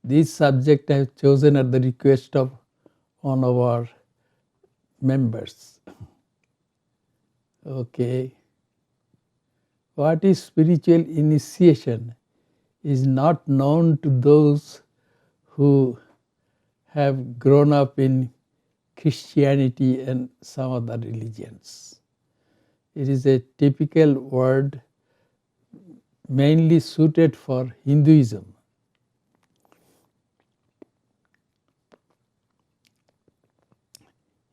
This subject I have chosen at the request of one of our members. Okay. What is spiritual initiation is not known to those who have grown up in Christianity and some other religions. It is a typical word mainly suited for Hinduism.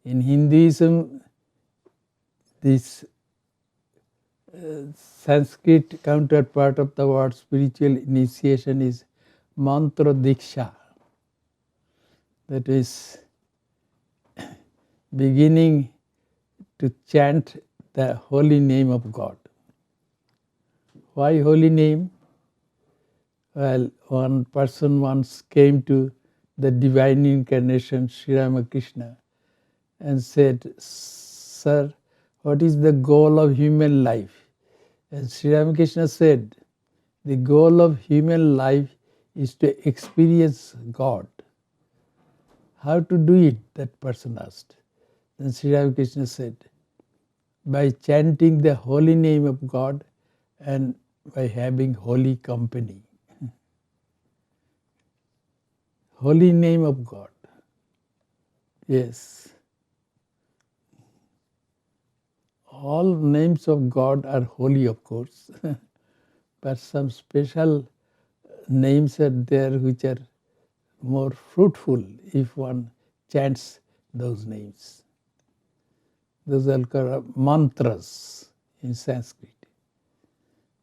In Hinduism, this Sanskrit counterpart of the word spiritual initiation is mantra diksha. That is beginning to chant the holy name of God. Why holy name? Well, one person once came to the divine incarnation, Sri Ramakrishna, and said, "Sir, what is the goal of human life?" And Sri Ramakrishna said, "The goal of human life is to experience God." How to do it? That person asked. Then Sri Ramakrishna said, by chanting the holy name of God and by having holy company. Holy name of God. Yes. All names of God are holy, of course, but some special names are there which are more fruitful if one chants those names. Those are called mantras in Sanskrit.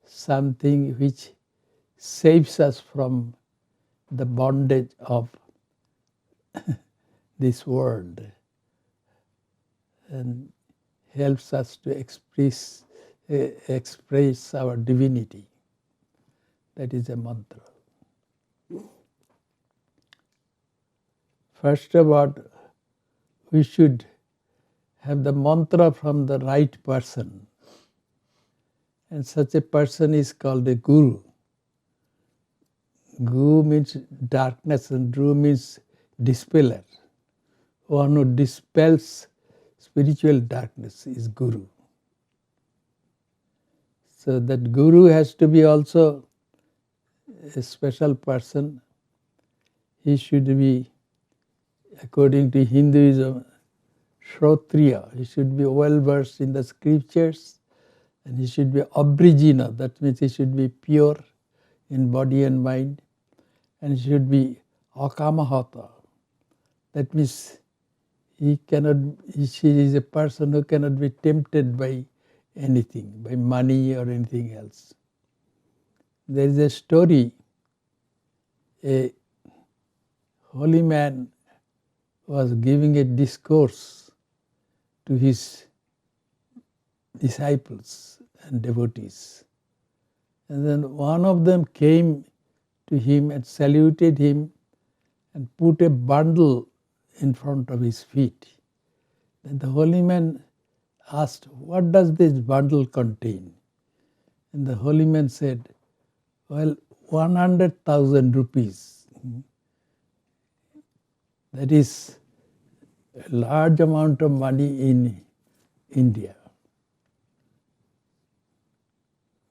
Something which saves us from the bondage of this world and helps us to express our divinity. That is a mantra. First of all, we should have the mantra from the right person. And such a person is called a guru. Guru means darkness and Dhru means dispeller. One who dispels spiritual darkness is guru. So that guru has to be also a special person. He should be, according to Hinduism, Shrotriya. He should be well versed in the scriptures, and he should be abrijina. That means he should be pure in body and mind, and he should be akamahata. That means she is a person who cannot be tempted by anything, by money or anything else. There is a story, a holy man was giving a discourse to his disciples and devotees. And then one of them came to him and saluted him and put a bundle in front of his feet. Then the holy man asked, "What does this bundle contain?" And the holy man said, "Well, 100,000 rupees. That is a large amount of money in India."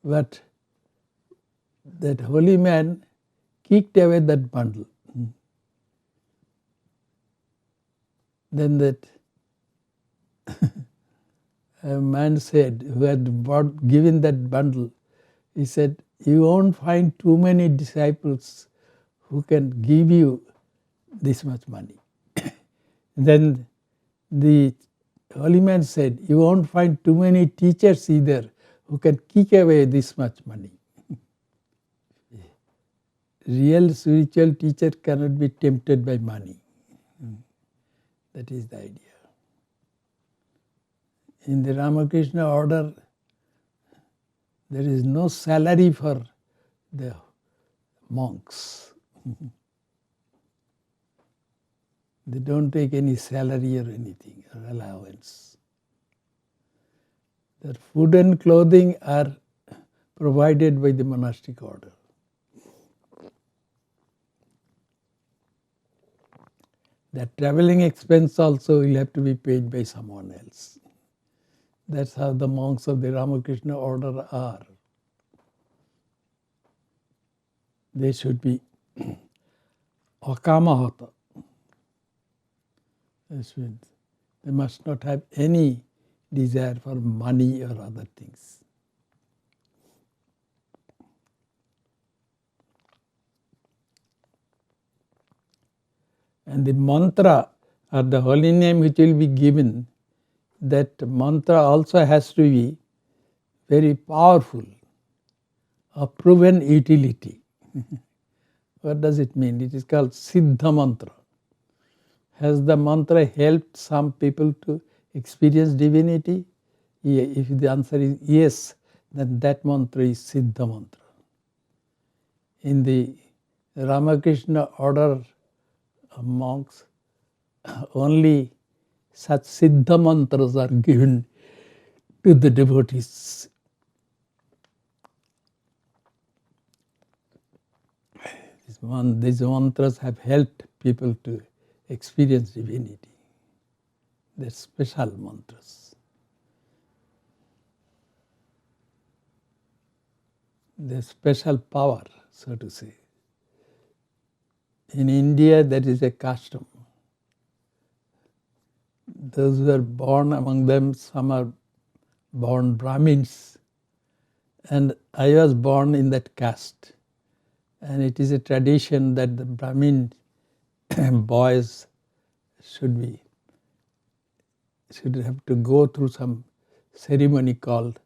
But that holy man kicked away that bundle. Then that a man said, who had given that bundle, he said, "You won't find too many disciples who can give you this much money." Then the holy man said, "You won't find too many teachers either who can kick away this much money." Real spiritual teacher cannot be tempted by money. That is the idea. In the Ramakrishna Order, there is no salary for the monks. They don't take any salary or anything, or allowance. Their food and clothing are provided by the monastic order. That travelling expense also will have to be paid by someone else. That's how the monks of the Ramakrishna Order are. They should be akamahata. They must not have any desire for money or other things. And the mantra or the holy name which will be given, that mantra also has to be very powerful, of proven utility. What does it mean? It is called Siddha mantra. Has the mantra helped some people to experience divinity? If the answer is yes, then that mantra is Siddha mantra. In the Ramakrishna Order of monks, only such Siddha mantras are given to the devotees. These mantras have helped people to experience divinity. They're special mantras. They're special power, so to say. In India, that is a custom. Those who are born among them, some are born Brahmins, and I was born in that caste. And it is a tradition that the Brahmin boys should have to go through some ceremony called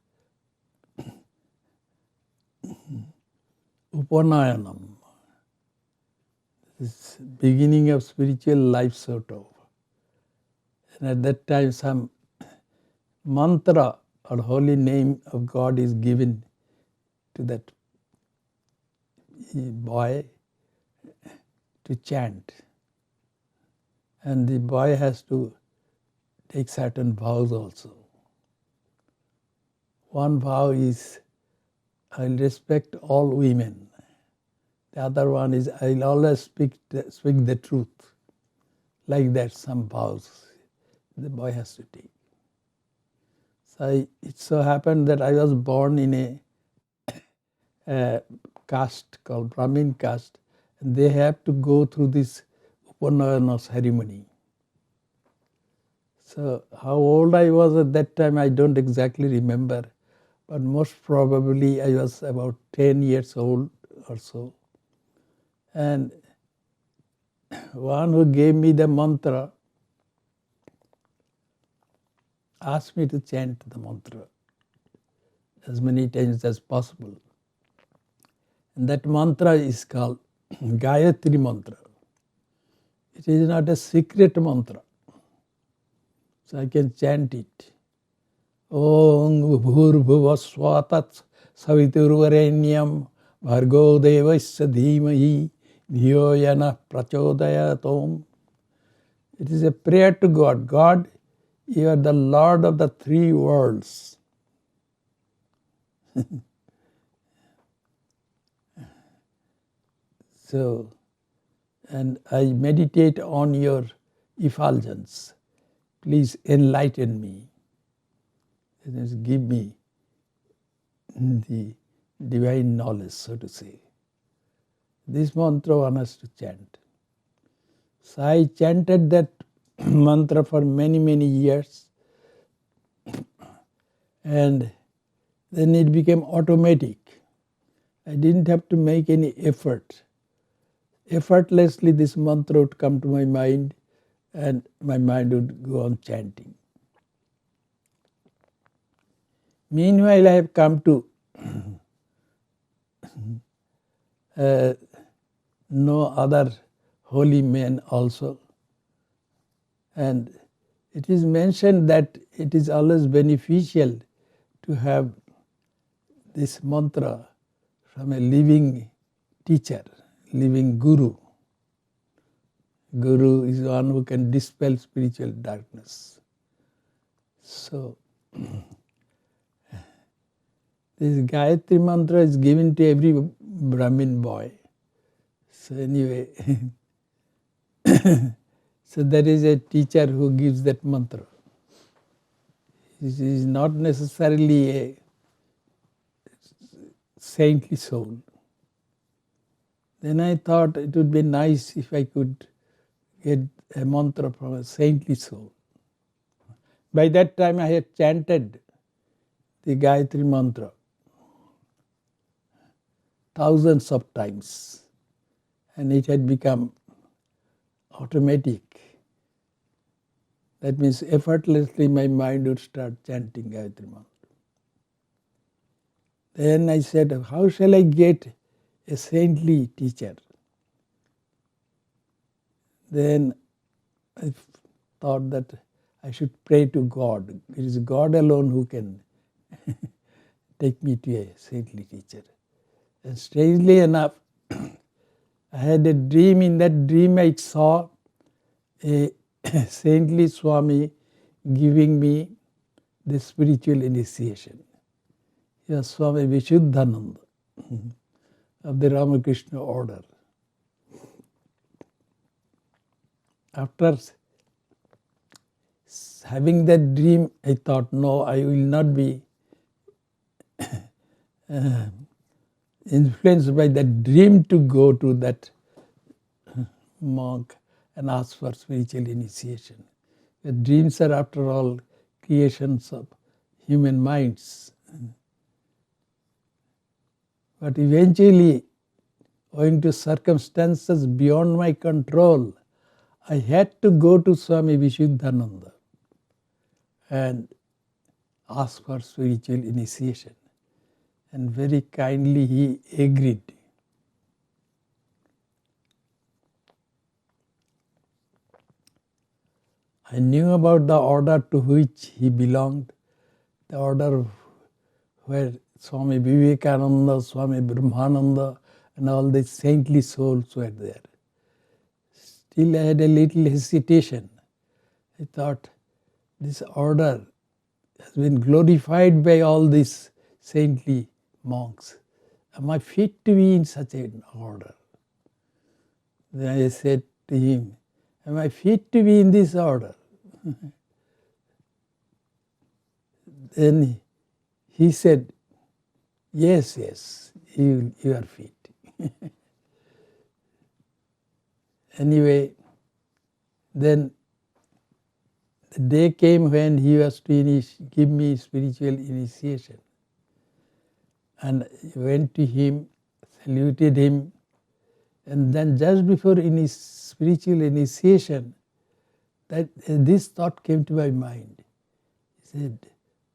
Upanayanam. This beginning of spiritual life, sort of. And at that time, some mantra or holy name of God is given to that boy to chant. And the boy has to take certain vows also. One vow is, I'll respect all women. The other one is, I'll always speak the truth. Like that, some vows the boy has to take. So it so happened that I was born in a caste called Brahmin caste, and they have to go through this Upanayana ceremony. So how old I was at that time, I don't exactly remember, but most probably I was about 10 years old or so. And one who gave me the mantra asked me to chant the mantra as many times as possible. And that mantra is called Gayatri mantra. It is not a secret mantra, so I can chant it. Om bhur swatat saviturvarenyam bhargo devasya dhimahi dhiyo yana prachodayatom. It is a prayer to God. God, you are the Lord of the three worlds. So, and I meditate on your effulgence. Please enlighten me. Just give me the divine knowledge, so to say. This mantra one has to chant. So I chanted that mantra for many, many years, and then it became automatic. I didn't have to make any effort. Effortlessly this mantra would come to my mind, and my mind would go on chanting. Meanwhile, I have come to know other holy men also. And it is mentioned that it is always beneficial to have this mantra from a living teacher, living guru. Guru is one who can dispel spiritual darkness. So, this Gayatri mantra is given to every Brahmin boy. So anyway, So there is a teacher who gives that mantra. He is not necessarily a saintly soul. Then I thought it would be nice if I could get a mantra from a saintly soul. By that time I had chanted the Gayatri mantra thousands of times, and it had become automatic. That means effortlessly my mind would start chanting Gayatri mantra. Then I said, how shall I get a saintly teacher? Then I thought that I should pray to God. It is God alone who can take me to a saintly teacher. And strangely enough, I had a dream. In that dream I saw a saintly Swami giving me the spiritual initiation. He was Swami Vishuddhananda of the Ramakrishna Order. After having that dream, I thought, no, I will not be influenced by that dream to go to that monk and ask for spiritual initiation. The dreams are, after all, creations of human minds. But eventually, owing to circumstances beyond my control, I had to go to Swami Vishuddhananda and ask for spiritual initiation. And very kindly he agreed. I knew about the order to which he belonged, the order where Swami Vivekananda, Swami Brahmananda and all the saintly souls were there. Still I had a little hesitation. I thought, this order has been glorified by all these saintly monks. Am I fit to be in such an order? Then I said to him, am I fit to be in this order? Then he said, yes, you are fit. Anyway, then the day came when he was to give me spiritual initiation. And I went to him, saluted him, and then just before spiritual initiation, this thought came to my mind. He said,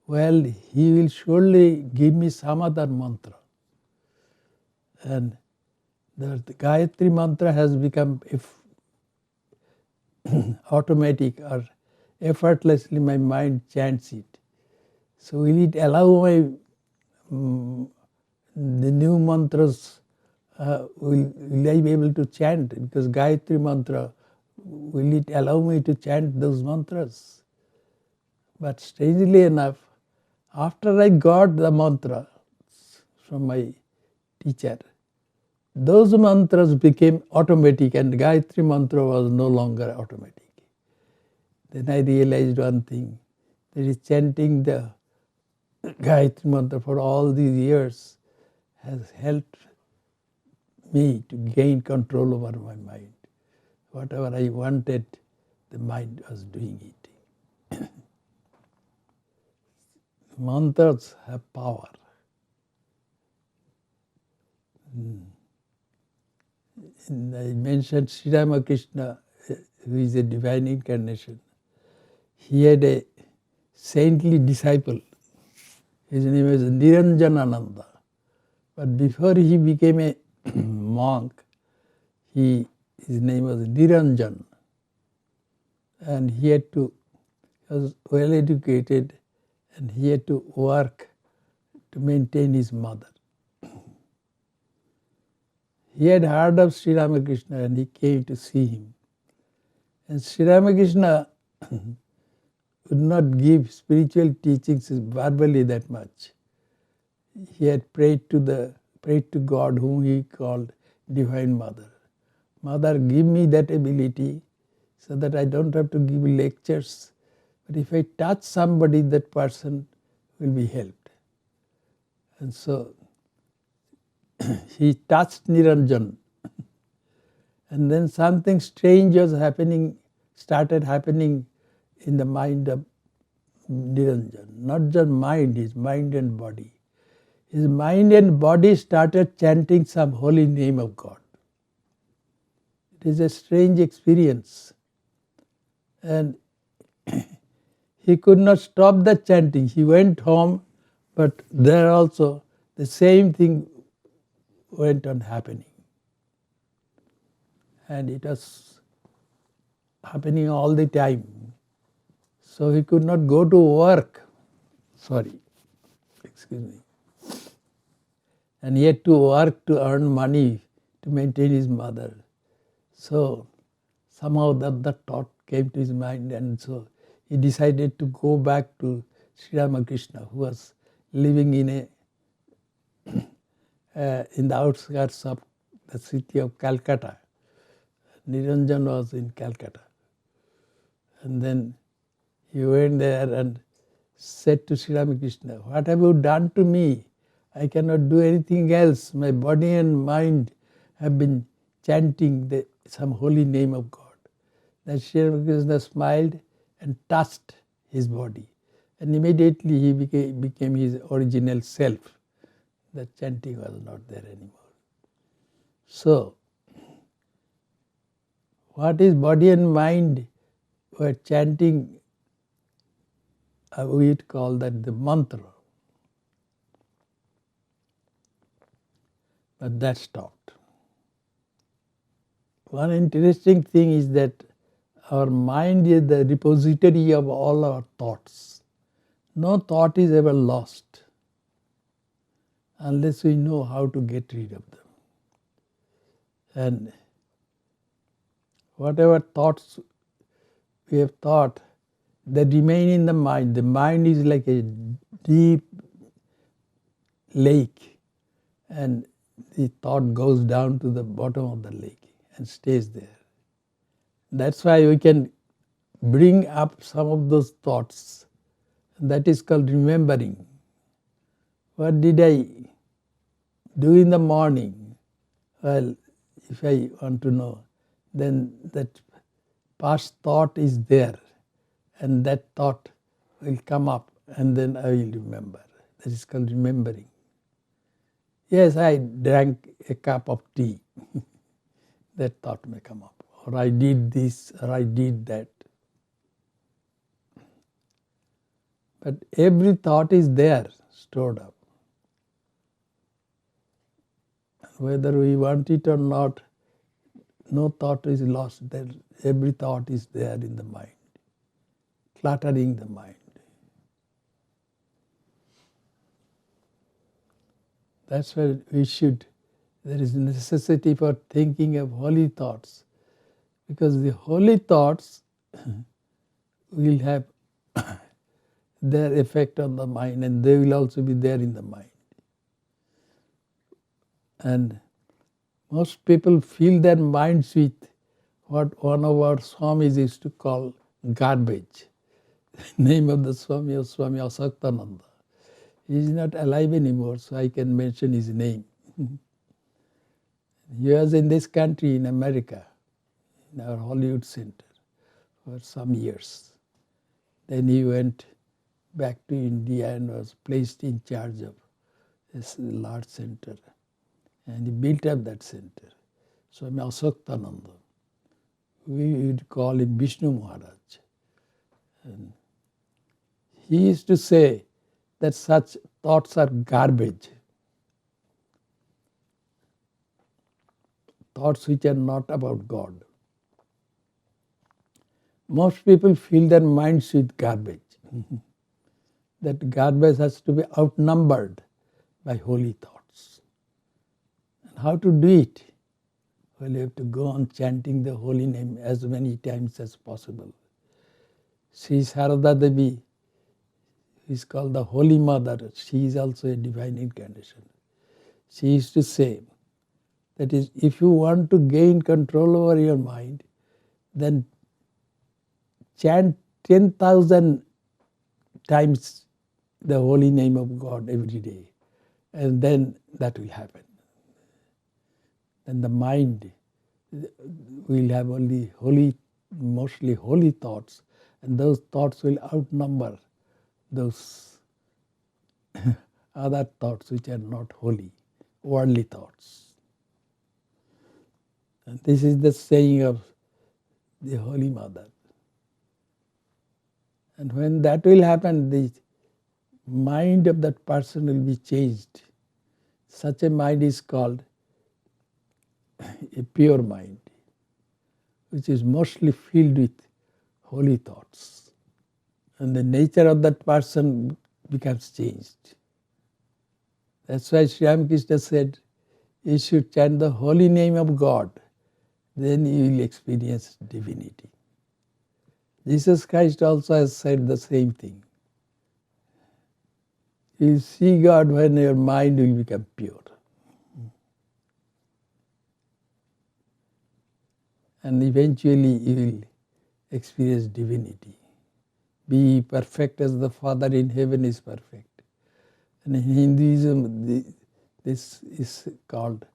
well, he will surely give me some other mantra. And the Gayatri mantra has become automatic, or effortlessly my mind chants it. So will it allow the new mantras, will I be able to chant? Because Gayatri mantra, will it allow me to chant those mantras? But strangely enough, after I got the mantra from my teacher, those mantras became automatic and Gayatri mantra was no longer automatic. Then I realized one thing, that is chanting the Gayatri mantra for all these years has helped me to gain control over my mind. Whatever I wanted, the mind was doing it. Mantras have power. I mentioned Sri Ramakrishna, who is a divine incarnation. He had a saintly disciple. His name is Niranjanananda. But before he became a monk, his name was Niranjan. And he was well educated, and he had to work to maintain his mother. He had heard of Sri Ramakrishna and he came to see him. And Sri Ramakrishna would not give spiritual teachings verbally that much. He had prayed to God, whom he called Divine Mother. Mother, give me that ability so that I don't have to give lectures. But if I touch somebody, that person will be helped. And so he touched Niranjan. And then something strange was started happening in the mind of Niranjan. Not just mind, his mind and body. His mind and body started chanting some holy name of God. It is a strange experience. And he could not stop the chanting. He went home, but there also the same thing went on happening. And it was happening all the time. So he could not go to work. Excuse me. And he had to work to earn money to maintain his mother. So somehow that thought came to his mind, and so he decided to go back to Sri Ramakrishna, who was living in the outskirts of the city of Calcutta. Niranjan was in Calcutta. And then he went there and said to Sri Ramakrishna, "What have you done to me? I cannot do anything else. My body and mind have been chanting some holy name of God." Then Sri Ramakrishna smiled and touched his body. And immediately he became his original self. The chanting was not there anymore. So, what his body and mind were chanting, we would call that the mantra. But that stopped. One interesting thing is that our mind is the repository of all our thoughts. No thought is ever lost unless we know how to get rid of them. And whatever thoughts we have thought, they remain in the mind. The mind is like a deep lake, and the thought goes down to the bottom of the lake and stays there. That's why we can bring up some of those thoughts. That is called remembering. What did I do in the morning? Well, if I want to know, then that past thought is there, and that thought will come up, and then I will remember. That is called remembering. Yes, I drank a cup of tea. That thought may come up. Or I did this, or I did that. But every thought is there, stored up. Whether we want it or not, no thought is lost there. Every thought is there in the mind, cluttering the mind. That's why there is necessity for thinking of holy thoughts, because the holy thoughts will have their effect on the mind, and they will also be there in the mind. And most people fill their minds with what one of our Swamis used to call garbage. The name of the Swami was Swami Bhaskarananda. He is not alive anymore, so I can mention his name. He was in this country, in America, in our Hollywood Center, for some years. Then he went back to India and was placed in charge of this large center. And he built up that center. Swami Bhaskarananda. We would call him Vishnu Maharaj. And he used to say that such thoughts are garbage. Thoughts which are not about God. Most people fill their minds with garbage. That garbage has to be outnumbered by holy thoughts. And how to do it? Well, you have to go on chanting the holy name as many times as possible. Sri Sarada Devi is called the Holy Mother. She is also a divine incarnation. She used to say, that is, if you want to gain control over your mind, then chant 10,000 times the holy name of God every day, and then that will happen. Then the mind will have only holy, mostly holy thoughts, and those thoughts will outnumber those other thoughts which are not holy, worldly thoughts. And this is the saying of the Holy Mother. And when that will happen, the mind of that person will be changed. Such a mind is called a pure mind, which is mostly filled with holy thoughts. And the nature of that person becomes changed. That's why Sri Ramakrishna said, you should chant the holy name of God, then you will experience divinity. Jesus Christ also has said the same thing. You see God when your mind will become pure. And eventually you will experience divinity. Be perfect as the Father in heaven is perfect. And in Hinduism, this is called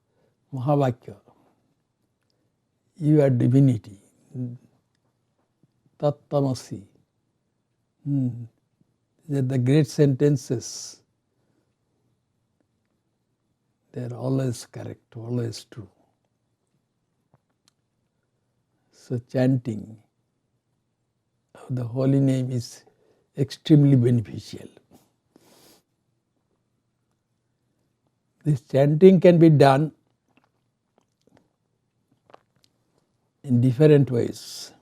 Mahavakya. You are divinity. Tattamasi. They're the great sentences. They're always correct, always true. So chanting of the holy name is extremely beneficial. This chanting can be done in different ways.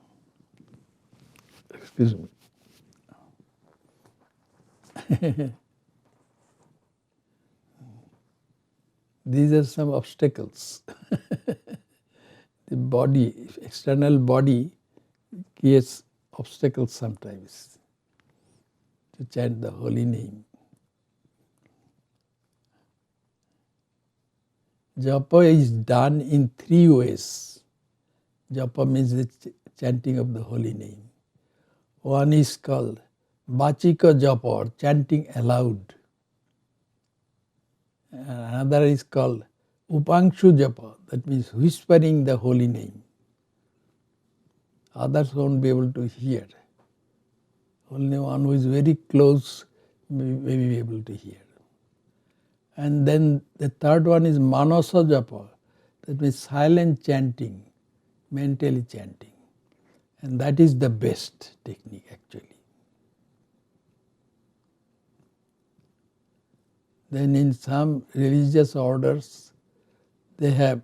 Excuse me. These are some obstacles. The body, external body creates obstacles sometimes to chant the holy name. Japa is done in 3 ways. Japa means the chanting of the holy name. One is called Vachika Japa, or chanting aloud. And another is called Upangshu Japa, that means whispering the holy name. Others won't be able to hear. Only one who is very close may be able to hear. And then the third one is Manasa Japa, that means silent chanting, mentally chanting. And that is the best technique actually. Then in some religious orders, they have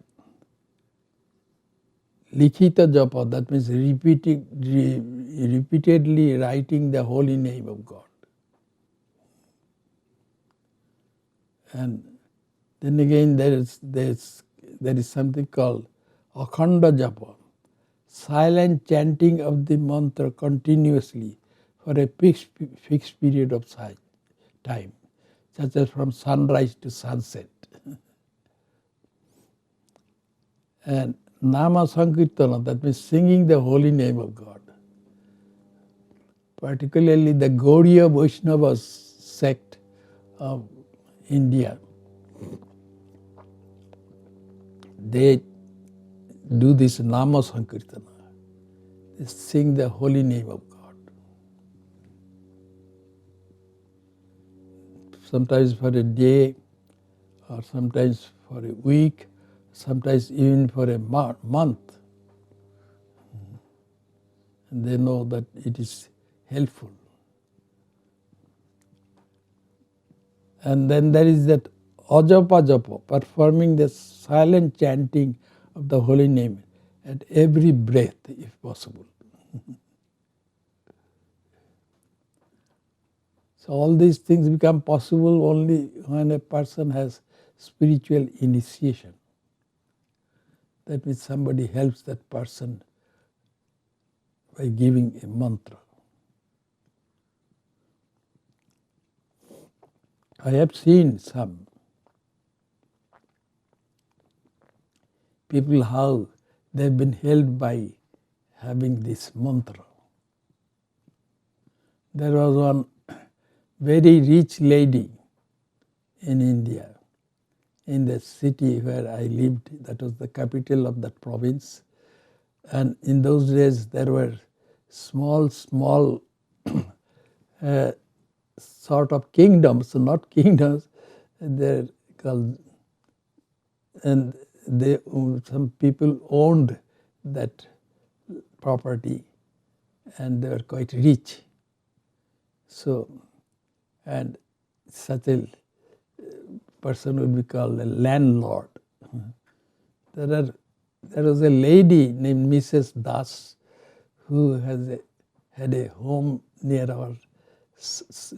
Likhita Japa, that means repeatedly writing the holy name of God. And then again there is something called Akhanda Japa, silent chanting of the mantra continuously for a fixed period of time, such as from sunrise to sunset. And Nama Sankirtana, that means singing the holy name of God. Particularly the Gaudiya Vaishnava sect of India, they do this Nama Sankirtana. They sing the holy name of God. Sometimes for a day, or sometimes for a week, sometimes even for a month. And they know that it is helpful. And then there is that Ajapa Japa, performing the silent chanting of the holy name at every breath if possible. So all these things become possible only when a person has spiritual initiation. That means somebody helps that person by giving a mantra. I have seen some people how they have been helped by having this mantra. There was one very rich lady in India, in the city where I lived. That was the capital of that province. And in those days there were small sort of kingdoms, not kingdoms, they're called, and some people owned that property and they were quite rich. So, and such a person would be called a landlord. There was a lady named Mrs. Das who had a home near our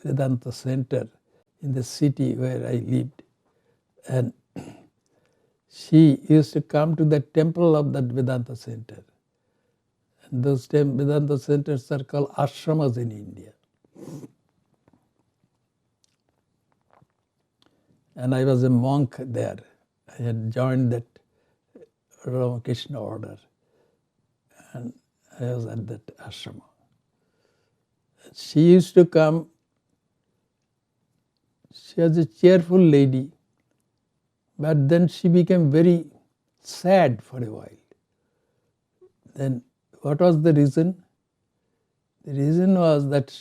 Vedanta center in the city where I lived. And she used to come to the temple of that Vedanta center. And those Vedanta centers are called ashramas in India. And I was a monk there. I had joined that Ramakrishna Order. And I was at that ashrama. She used to come. She was a cheerful lady, but then she became very sad for a while. Then what was the reason? The reason was that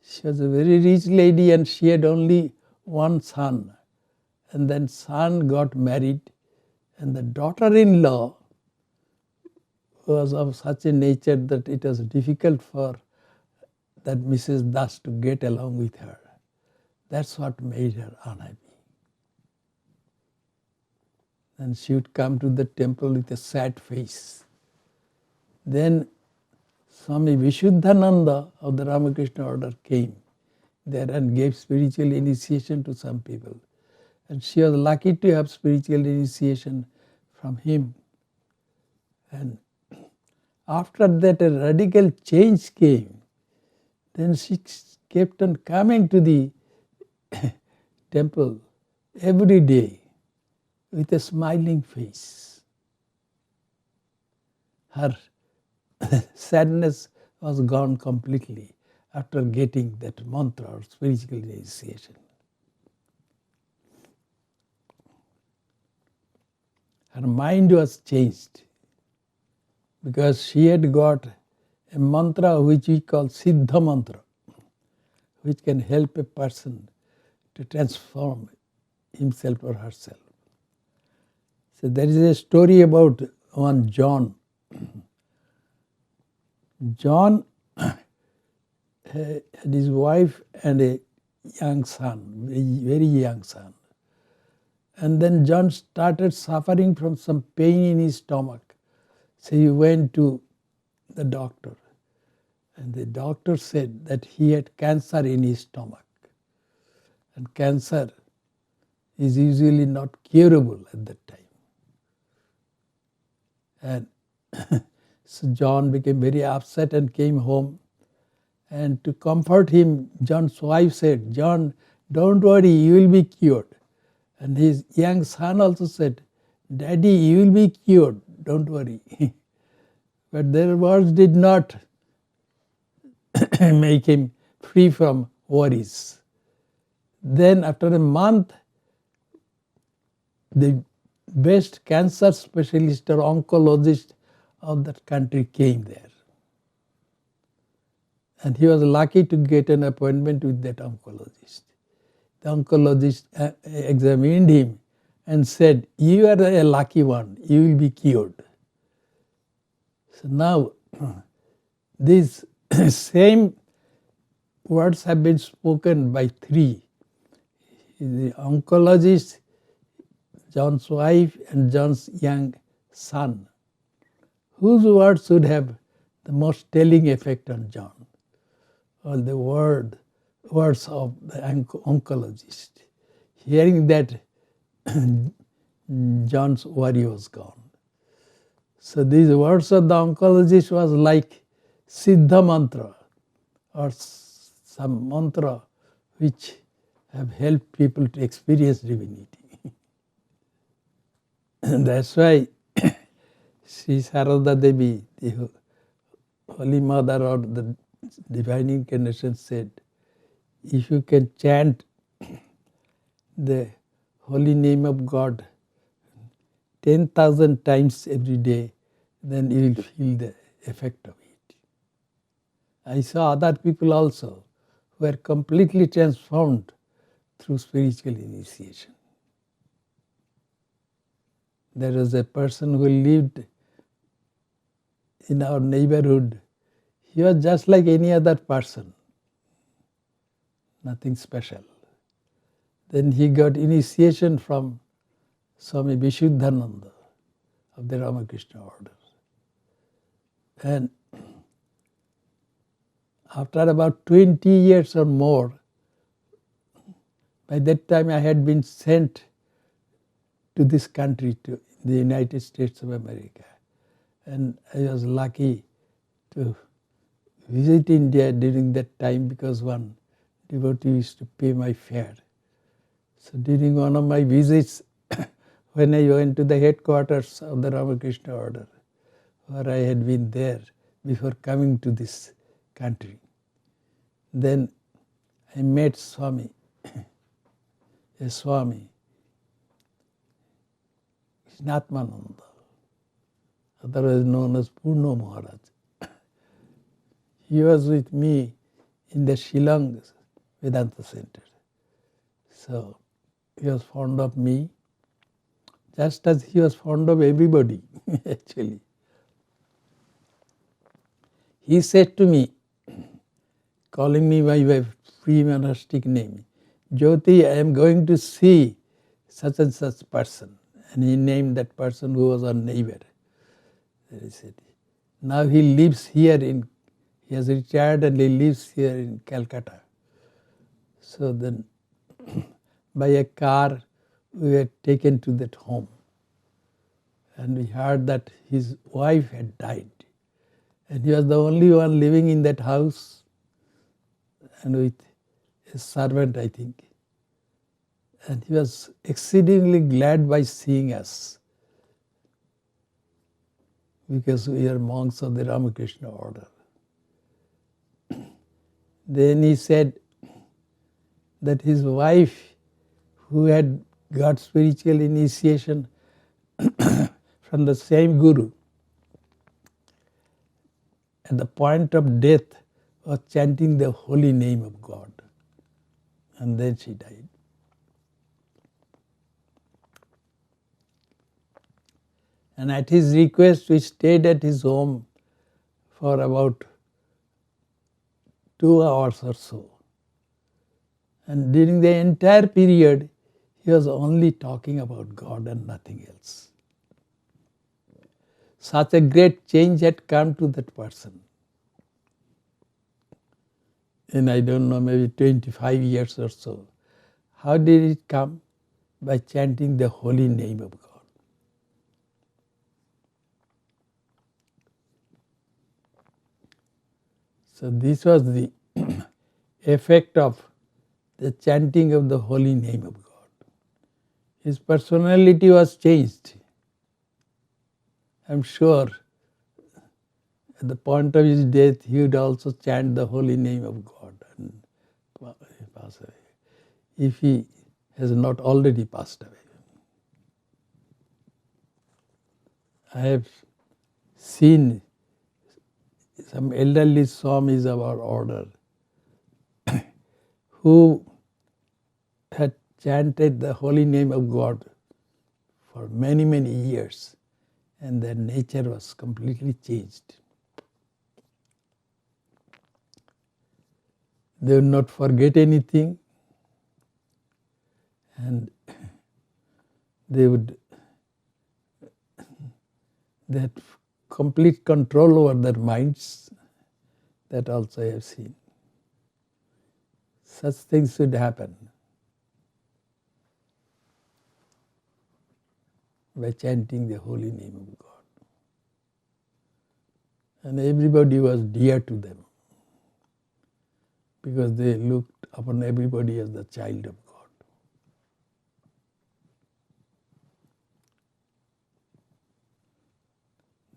she was a very rich lady and she had only one son. And then son got married, and the daughter-in-law was of such a nature that it was difficult for that Mrs. Das to get along with her. That's what made her unhappy. And she would come to the temple with a sad face. Then Swami Vishuddhananda of the Ramakrishna Order came there and gave spiritual initiation to some people. And she was lucky to have spiritual initiation from him. And after that a radical change came. Then she kept on coming to the temple every day with a smiling face. Her sadness was gone completely after getting that mantra or spiritual initiation. Her mind was changed because she had got a mantra which we call Siddha mantra, which can help a person to transform himself or herself. So there is a story about one John. John had his wife and a young son, very young son. And then John started suffering from some pain in his stomach. So he went to the doctor. And the doctor said that he had cancer in his stomach. And cancer is usually not curable at that time. And so John became very upset and came home. And to comfort him, John's wife said, "John, don't worry, you will be cured." And his young son also said, "Daddy, you will be cured, don't worry." But their words did not make him free from worries. Then after a month, the best cancer specialist or oncologist of that country came there. And he was lucky to get an appointment with that oncologist. The oncologist examined him and said, "You are a lucky one, you will be cured." So now, these same words have been spoken by three. The oncologist, John's wife, and John's young son. Whose words would have the most telling effect on John? Well, the words of the oncologist. Hearing that, John's worry was gone. So these words of the oncologist was like Siddha mantra or some mantra which have helped people to experience divinity. And that's why Sri Sarada Devi, the Holy Mother or the divine incarnation said, if you can chant the holy name of God 10,000 times every day, then you will feel the effect of it. I saw other people also who were completely transformed through spiritual initiation. There was a person who lived in our neighborhood. He was just like any other person, nothing special. Then he got initiation from Swami Bhaskarananda of the Ramakrishna Order. And after about 20 years or more, by that time I had been sent to this country, to the United States of America. And I was lucky to visit India during that time because one devotee used to pay my fare. So during one of my visits, when I went to the headquarters of the Ramakrishna Order, where I had been there before coming to this country, then I met Swami, a Swami, Atmananda, otherwise known as Purno Maharaj. He was with me in the Shillong Vedanta Center. So he was fond of me, just as he was fond of everybody, actually. He said to me, calling me by my pre-monastic name, Jyoti, I am going to see such and such person. And he named that person who was our neighbor. He said, now he lives here he has retired and he lives here in Calcutta. So then, by a car, we were taken to that home. And we heard that his wife had died. And he was the only one living in that house, and with a servant, I think. And he was exceedingly glad by seeing us, because we are monks of the Ramakrishna Order. Then he said that his wife, who had got spiritual initiation from the same Guru, at the point of death was chanting the holy name of God. And then she died. And at his request, we stayed at his home for about 2 hours or so. And during the entire period, he was only talking about God and nothing else. Such a great change had come to that person. In, I don't know, maybe 25 years or so. How did it come? By chanting the holy name of God. So this was the effect of the chanting of the holy name of God. His personality was changed. I'm sure at the point of his death he would also chant the holy name of God and pass away, if he has not already passed away. I have seen some elderly Swamis of our order who had chanted the holy name of God for many, many years, and their nature was completely changed. They would not forget anything, and they had complete control over their minds. That also I have seen. Such things should happen by chanting the holy name of God. And everybody was dear to them, because they looked upon everybody as the child of God.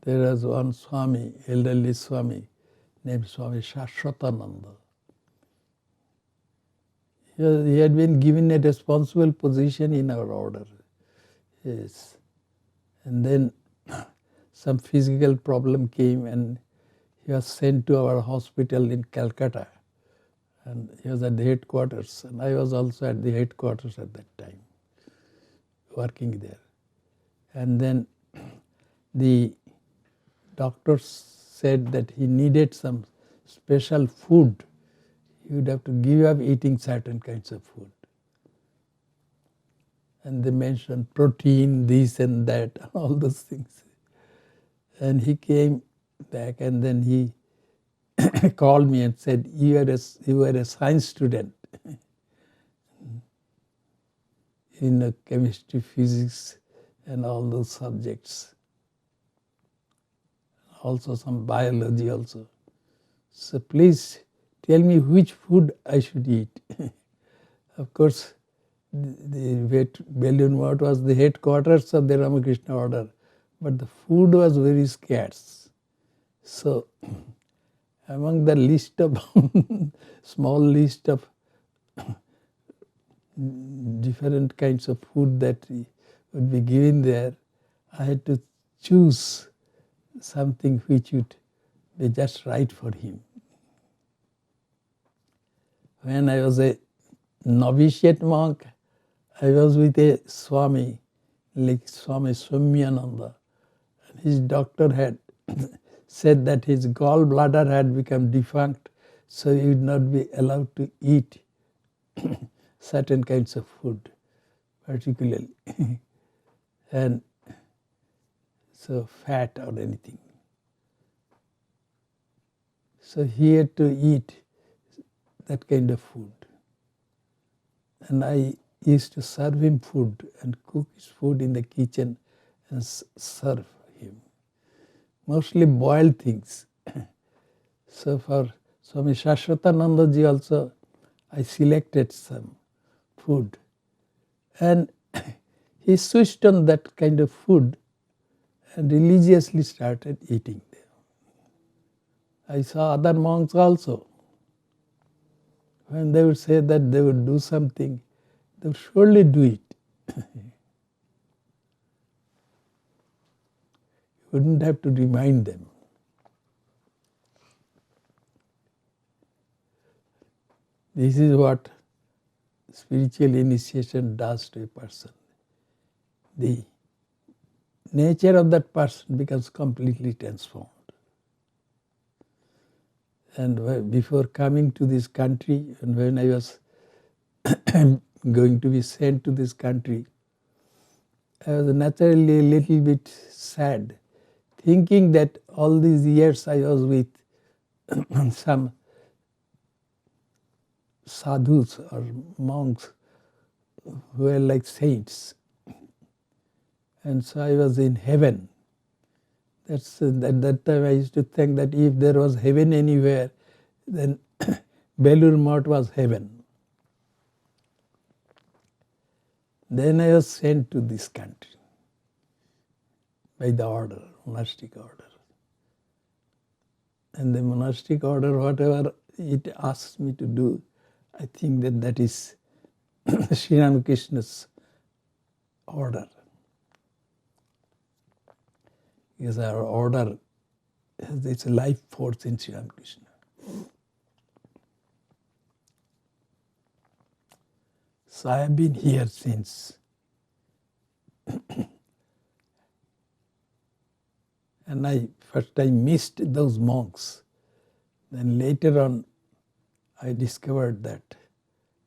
There was one Swami, elderly Swami, named Swami Bhaskarananda. He had been given a responsible position in our order. Yes. And then some physical problem came and he was sent to our hospital in Calcutta. And he was at the headquarters, and I was also at the headquarters at that time, working there. And then the doctors said that he needed some special food. He would have to give up eating certain kinds of food. And they mentioned protein, this and that, all those things. And he came back and then he called me and said, you are a science student in chemistry, physics and all those subjects. Also some biology also. So please tell me which food I should eat. Of course, the Balloon Mart was the headquarters of the Ramakrishna Order, but the food was very scarce. So among the list of small list of different kinds of food that would be given there, I had to choose something which would be just right for him. When I was a novitiate monk, I was with a Swami, like Swami Swamyananda. And his doctor had said that his gallbladder had become defunct, so he would not be allowed to eat certain kinds of food, particularly. And so fat or anything. So he had to eat that kind of food. And I used to serve him food and cook his food in the kitchen and serve him. Mostly boiled things. So for Swami Bhaskarananda ji also, I selected some food. And he switched on that kind of food and religiously started eating them. I saw other monks also. When they would say that they would do something, they would surely do it. You wouldn't have to remind them. This is what spiritual initiation does to a person. The nature of that person becomes completely transformed. And before coming to this country, and when I was going to be sent to this country, I was naturally a little bit sad, thinking that all these years I was with some sadhus or monks who were like saints. And so I was in heaven. At that time I used to think that if there was heaven anywhere, then Belur Math was heaven. Then I was sent to this country by the order, monastic order. And the monastic order, whatever it asks me to do, I think that is Sri Ramakrishna's order. Because our order has its life force in Sri Ramakrishna. So I have been here since. And first I missed those monks. Then later on I discovered that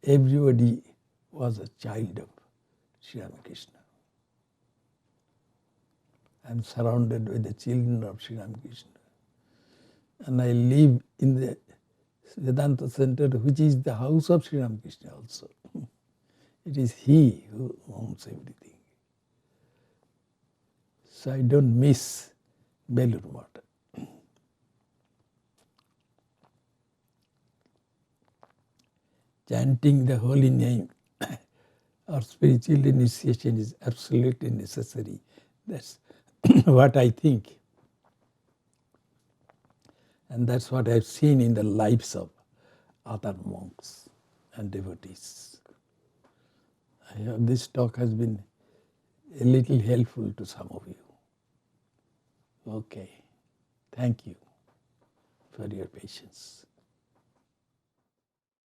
everybody was a child of Sri Ramakrishna. I am surrounded by the children of Sri Ramakrishna. And I live in the Vedanta Center, which is the house of Sri Ramakrishna also. It is he who owns everything. So I don't miss Belur Math. Chanting the holy name or spiritual initiation is absolutely necessary. That's what I think. And that's what I've seen in the lives of other monks and devotees. I hope this talk has been a little helpful to some of you. Okay. Thank you for your patience.